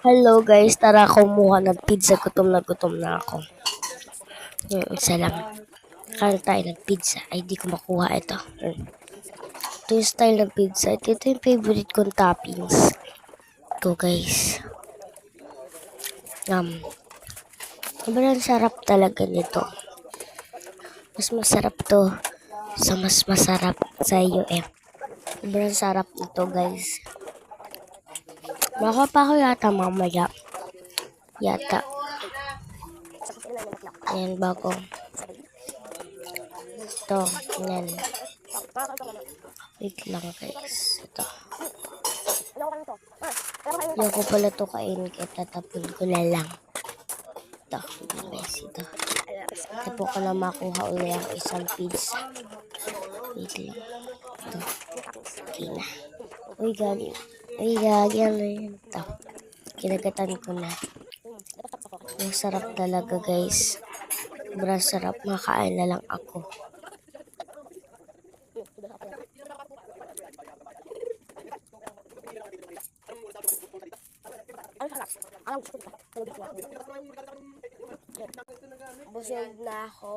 Hello guys, tara kumuha ng pizza. Gutom na ako. Isa lang. Kain tayo ng pizza. Ay, di ko makuha ito. Ito yung style ng pizza. Ito yung favorite kong toppings. Ito guys. Sobrang sarap talaga nito. Mas masarap to sa mas masarap sa iyo eh. Sobrang sarap nito guys. Baka pa ako yata mamaya. Yata. Ayan bago. Ito. Ayan. Wait lang guys. Ito. Yung ko pala to kainin kaya tatapon ko na lang. Ito. Guys, ito. Ito po ko na makuha ulit ang isang pizza. Wait lang. Ito. Okay na. Uy, gagi. Uy, gagi. Ano yun? Ito. Kinagatan ko na. Ang sarap talaga guys. Sobrang sarap. Makain na lang ako. Busog na ako.